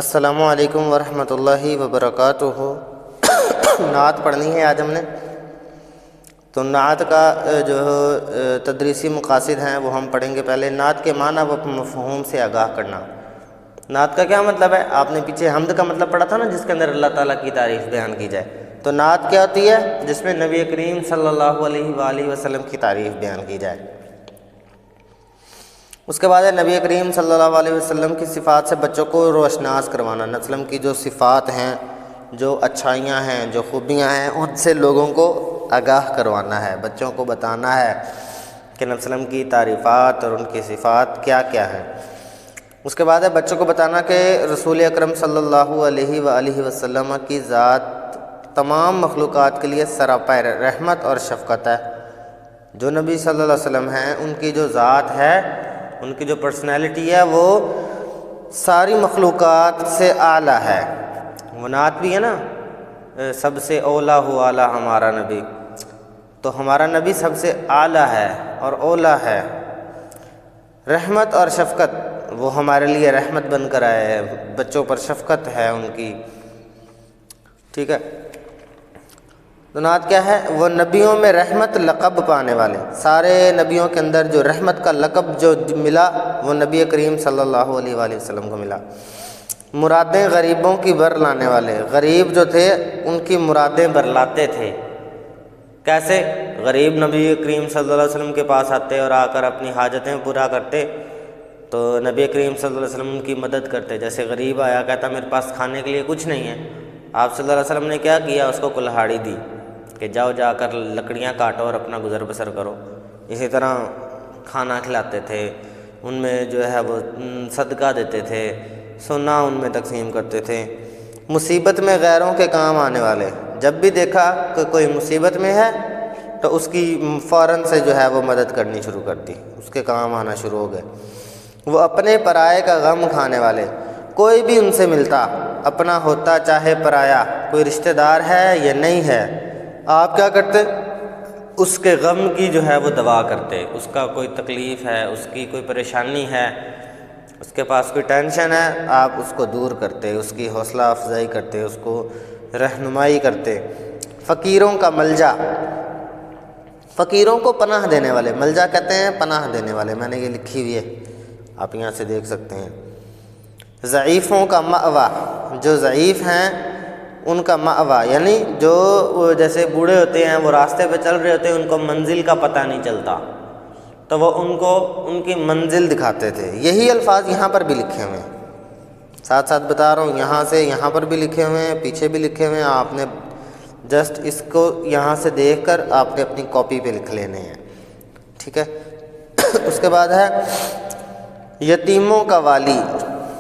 السلام علیکم ورحمۃ اللہ وبرکاتہ۔ نعت پڑھنی ہے آج ہم نے، تو نعت کا جو تدریسی مقاصد ہیں وہ ہم پڑھیں گے۔ پہلے نعت کے معنی و مفہوم سے آگاہ کرنا۔ نعت کا کیا مطلب ہے؟ آپ نے پیچھے حمد کا مطلب پڑھا تھا نا، جس کے اندر اللہ تعالیٰ کی تعریف بیان کی جائے۔ تو نعت کیا ہوتی ہے؟ جس میں نبی کریم صلی اللہ علیہ وآلہ وسلم کی تعریف بیان کی جائے۔ اس کے بعد ہے نبی کریم صلی اللہ علیہ وسلم کی صفات سے بچوں کو روشناس کروانا۔ نبی وسلم کی جو صفات ہیں، جو اچھائیاں ہیں، جو خوبیاں ہیں، ان سے لوگوں کو آگاہ کروانا ہے، بچوں کو بتانا ہے کہ نبی وسلم کی تعریفات اور ان کی صفات کیا کیا ہیں۔ اس کے بعد ہے بچوں کو بتانا کہ رسول اکرم صلی اللہ علیہ وآلہ وسلم کی ذات تمام مخلوقات کے لیے سراپا رحمت اور شفقت ہے۔ جو نبی صلی اللہ علیہ وسلم ہیں، ان کی جو ذات ہے، ان کی جو پرسنالٹی ہے، وہ ساری مخلوقات سے اعلیٰ ہے۔ وہ نعت بھی ہے نا، سب سے اولا ہو اعلیٰ ہمارا نبی، تو ہمارا نبی سب سے اعلیٰ ہے اور اولا ہے۔ رحمت اور شفقت، وہ ہمارے لیے رحمت بن کر آئے ہیں، بچوں پر شفقت ہے ان کی، ٹھیک ہے۔ تو نعت کیا ہے؟ وہ نبیوں میں رحمت لقب پانے والے، سارے نبیوں کے اندر جو رحمت کا لقب جو ملا وہ نبی کریم صلی اللہ علیہ وآلہ وسلم کو ملا۔ مرادیں غریبوں کی بر لانے والے، غریب جو تھے ان کی مرادیں برلاتے تھے۔ کیسے؟ غریب نبی کریم صلی اللہ علیہ وسلم کے پاس آتے اور آ کر اپنی حاجتیں پورا کرتے، تو نبی کریم صلی اللہ علیہ وسلم ان کی مدد کرتے۔ جیسے غریب آیا، کہتا میرے پاس کھانے کے لیے کچھ نہیں ہے، آپ صلی اللہ علیہ وسلم نے کیا کیا؟ اس کو کلہاڑی دی کہ جاؤ جا کر لکڑیاں کاٹو اور اپنا گزر بسر کرو۔ اسی طرح کھانا کھلاتے تھے، ان میں جو ہے وہ صدقہ دیتے تھے، سونا ان میں تقسیم کرتے تھے۔ مصیبت میں غیروں کے کام آنے والے، جب بھی دیکھا کہ کوئی مصیبت میں ہے تو اس کی فوراً سے جو ہے وہ مدد کرنی شروع کر دی، اس کے کام آنا شروع ہو گئے۔ وہ اپنے پرائے کا غم کھانے والے، کوئی بھی ان سے ملتا، اپنا ہوتا چاہے پرایا، کوئی رشتہ دار ہے یا نہیں ہے، آپ کیا کرتے؟ اس کے غم کی جو ہے وہ دوا کرتے۔ اس کا کوئی تکلیف ہے، اس کی کوئی پریشانی ہے، اس کے پاس کوئی ٹینشن ہے، آپ اس کو دور کرتے، اس کی حوصلہ افزائی کرتے، اس کو رہنمائی کرتے۔ فقیروں کا ملجا، فقیروں کو پناہ دینے والے، ملجا کہتے ہیں پناہ دینے والے، میں نے یہ لکھی ہوئی ہے، آپ یہاں سے دیکھ سکتے ہیں۔ ضعیفوں کا مأویٰ، جو ضعیف ہیں ان کا مأویٰ، یعنی جو جیسے بوڑھے ہوتے ہیں، وہ راستے پہ چل رہے ہوتے ہیں، ان کو منزل کا پتہ نہیں چلتا، تو وہ ان کو ان کی منزل دکھاتے تھے۔ یہی الفاظ یہاں پر بھی لکھے ہوئے ہیں، ساتھ ساتھ بتا رہا ہوں، یہاں سے یہاں پر بھی لکھے ہوئے ہیں، پیچھے بھی لکھے ہوئے ہیں، آپ نے جسٹ اس کو یہاں سے دیکھ کر آپ نے اپنی کاپی پہ لکھ لینے ہیں، ٹھیک ہے۔ اس کے بعد ہے یتیموں کا والی،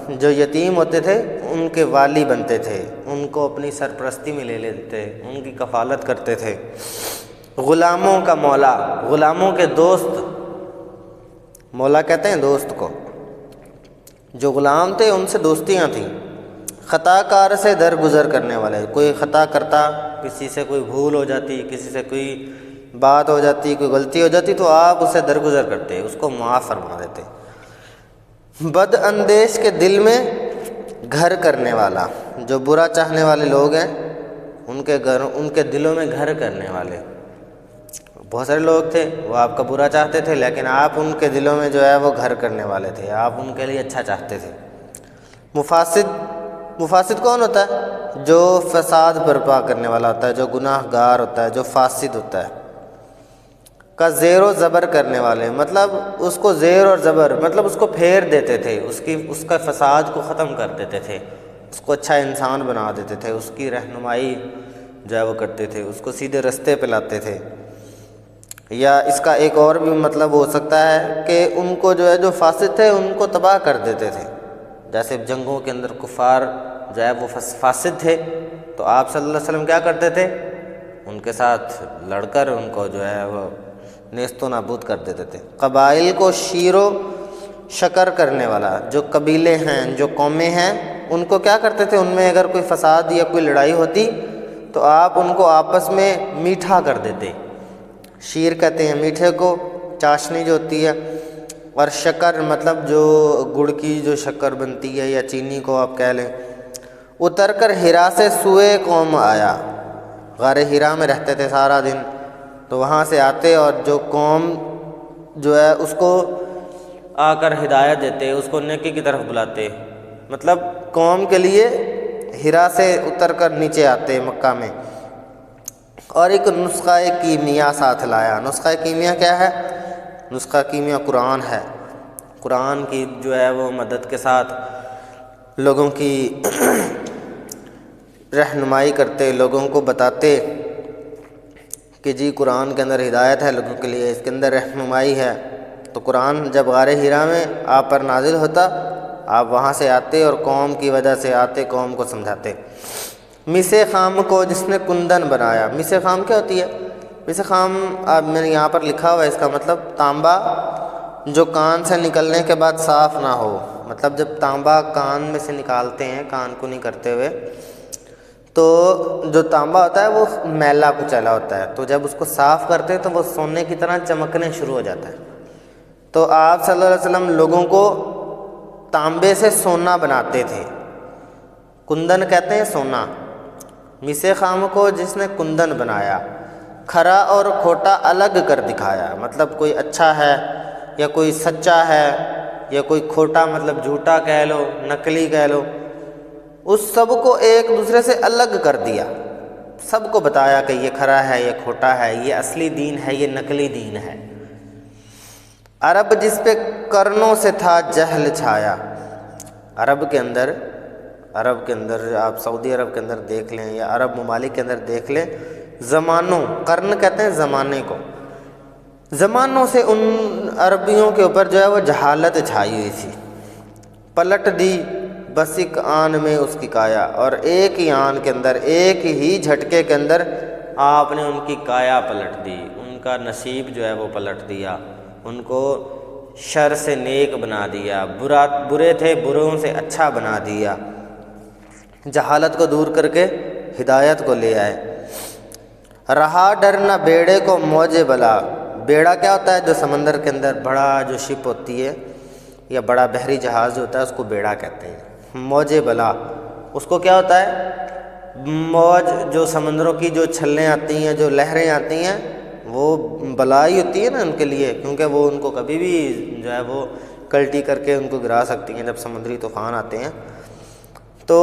جو یتیم ہوتے تھے ان کے والی بنتے تھے، ان کو اپنی سرپرستی میں لے لیتے، ان کی کفالت کرتے تھے۔ غلاموں کا مولا، غلاموں کے دوست، مولا کہتے ہیں دوست کو، جو غلام تھے ان سے دوستیاں تھیں۔ خطا کار سے درگزر کرنے والے، کوئی خطا کرتا، کسی سے کوئی بھول ہو جاتی، کسی سے کوئی بات ہو جاتی، کوئی غلطی ہو جاتی، تو آپ اسے درگزر کرتے، اس کو معاف فرما دیتے۔ بد اندیش کے دل میں گھر کرنے والا، جو برا چاہنے والے لوگ ہیں ان کے دلوں میں گھر کرنے والے۔ بہت سارے لوگ تھے وہ آپ کا برا چاہتے تھے، لیکن آپ ان کے دلوں میں جو ہے وہ گھر کرنے والے تھے، آپ ان کے لیے اچھا چاہتے تھے۔ مفاسد کون ہوتا ہے؟ جو فساد برپا کرنے والا ہوتا ہے، جو گناہ گار ہوتا ہے، جو فاسد ہوتا ہے۔ کا زیر و زبر کرنے والے، مطلب اس کو زیر اور زبر، مطلب اس کو پھیر دیتے تھے، اس کا فساد کو ختم کر دیتے تھے، اس کو اچھا انسان بنا دیتے تھے، اس کی رہنمائی جو ہے وہ کرتے تھے، اس کو سیدھے رستے پہ لاتے تھے۔ یا اس کا ایک اور بھی مطلب ہو سکتا ہے کہ ان کو جو ہے جو فاسد تھے ان کو تباہ کر دیتے تھے۔ جیسے جنگوں کے اندر کفار جو ہے وہ فاسد تھے، تو آپ صلی اللہ علیہ وسلم کیا کرتے تھے؟ ان کے ساتھ لڑ کر ان کو جو ہے وہ نیست و نابود کر دیتے تھے۔ قبائل کو شیر و شکر کرنے والا، جو قبیلے ہیں، جو قومیں ہیں، ان کو کیا کرتے تھے؟ ان میں اگر کوئی فساد یا کوئی لڑائی ہوتی تو آپ ان کو آپس میں میٹھا کر دیتے۔ شیر کہتے ہیں میٹھے کو، چاشنی جو ہوتی ہے، اور شکر مطلب جو گڑ کی جو شکر بنتی ہے یا چینی کو آپ کہہ لیں، اتر کر ہرا سے سوئے قوم آیا، غار ہرا میں رہتے تھے سارا دن، تو وہاں سے آتے اور جو قوم جو ہے اس کو آ کر ہدایت دیتے، اس کو نیکی کی طرف بلاتے، مطلب قوم کے لیے ہرا سے اتر کر نیچے آتے مکہ میں۔ اور ایک نسخہ کیمیا ساتھ لایا۔ نسخہ کیمیا کیا ہے؟ نسخہ کیمیا قرآن ہے۔ قرآن کی جو ہے وہ مدد کے ساتھ لوگوں کی رہنمائی کرتے، لوگوں کو بتاتے کہ جی قرآن کے اندر ہدایت ہے لوگوں کے لیے، اس کے اندر رہنمائی ہے۔ تو قرآن جب غار ہرا میں آپ پر نازل ہوتا، آپ وہاں سے آتے اور قوم کی وجہ سے آتے، قوم کو سمجھاتے۔ مس خام کو جس نے کندن بنایا۔ مس خام کیا ہوتی ہے؟ مس خام میں نے یہاں پر لکھا ہوا ہے، اس کا مطلب تانبا جو کان سے نکلنے کے بعد صاف نہ ہو، مطلب جب تانبا کان میں سے نکالتے ہیں کان کو نہیں کرتے ہوئے، تو جو تانبا ہوتا ہے وہ میلا کچیلا ہوتا ہے، تو جب اس کو صاف کرتے ہیں تو وہ سونے کی طرح چمکنے شروع ہو جاتا ہے۔ تو آپ صلی اللہ علیہ وسلم لوگوں کو تانبے سے سونا بناتے تھے۔ کندن کہتے ہیں سونا۔ مس خام کو جس نے کندن بنایا، کھرا اور کھوٹا الگ کر دکھایا، مطلب کوئی اچھا ہے یا کوئی سچا ہے یا کوئی کھوٹا مطلب جھوٹا کہہ لو، نقلی کہہ لو، اس سب کو ایک دوسرے سے الگ کر دیا، سب کو بتایا کہ یہ کھرا ہے، یہ کھوٹا ہے، یہ اصلی دین ہے، یہ نقلی دین ہے۔ عرب جس پہ کرنوں سے تھا جہل چھایا۔ عرب کے اندر آپ سعودی عرب کے اندر دیکھ لیں یا عرب ممالک کے اندر دیکھ لیں، زمانوں، قرن کہتے ہیں زمانے کو، زمانوں سے ان عربیوں کے اوپر جو ہے وہ جہالت چھائی ہوئی تھی۔ پلٹ دی بس ایک آن میں اس کی کایا، اور ایک ہی آن کے اندر، ایک ہی جھٹکے کے اندر آپ نے ان کی کایا پلٹ دی، ان کا نصیب جو ہے وہ پلٹ دیا، ان کو شر سے نیک بنا دیا، برے تھے بروں سے اچھا بنا دیا، جہالت کو دور کر کے ہدایت کو لے آئے۔ رہا ڈر نہ بیڑے کو موج بلا۔ بیڑا کیا ہوتا ہے؟ جو سمندر کے اندر بڑا جو شپ ہوتی ہے یا بڑا بحری جہاز جو ہوتا ہے اس کو بیڑا کہتے ہیں۔ موج بلا اس کو کیا ہوتا ہے؟ موج جو سمندروں کی جو چھلیں آتی ہیں، جو لہریں آتی ہیں، وہ بلائی ہوتی ہے نا ان کے لیے، کیونکہ وہ ان کو کبھی بھی جو ہے وہ کلٹی کر کے ان کو گرا سکتی ہیں جب سمندری طوفان آتے ہیں۔ تو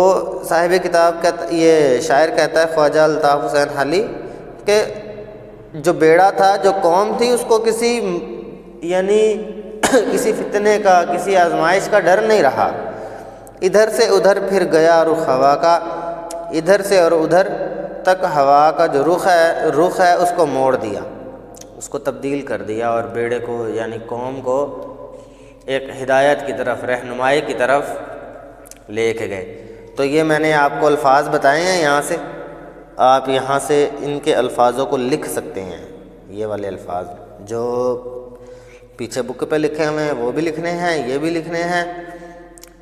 صاحب کتاب یہ شاعر کہتا ہے خواجہ الطاف حسین حالی کہ جو بیڑا تھا، جو قوم تھی، اس کو کسی فتنے کا، کسی آزمائش کا ڈر نہیں رہا۔ ادھر سے ادھر پھر گیا رخ ہوا کا، ادھر سے اور ادھر تک ہوا کا جو رخ ہے اس کو موڑ دیا، اس کو تبدیل کر دیا، اور بیڑے کو یعنی قوم کو ایک ہدایت کی طرف، رہنمائی کی طرف لے کے گئے۔ تو یہ میں نے آپ کو الفاظ بتائے ہیں، یہاں سے آپ یہاں سے ان کے الفاظوں کو لکھ سکتے ہیں، یہ والے الفاظ جو پیچھے بک پہ لکھے ہوئے ہیں وہ بھی لکھنے ہیں، یہ بھی لکھنے ہیں،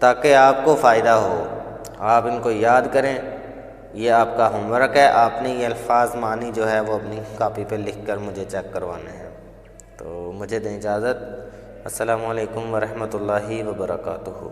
تاکہ آپ کو فائدہ ہو، آپ ان کو یاد کریں۔ یہ آپ کا ہوم ورک ہے، آپ نے یہ الفاظ معنی جو ہے وہ اپنی کاپی پہ لکھ کر مجھے چیک کروانے ہیں۔ تو مجھے دیں اجازت۔ السلام علیکم ورحمۃ اللہ وبرکاتہ۔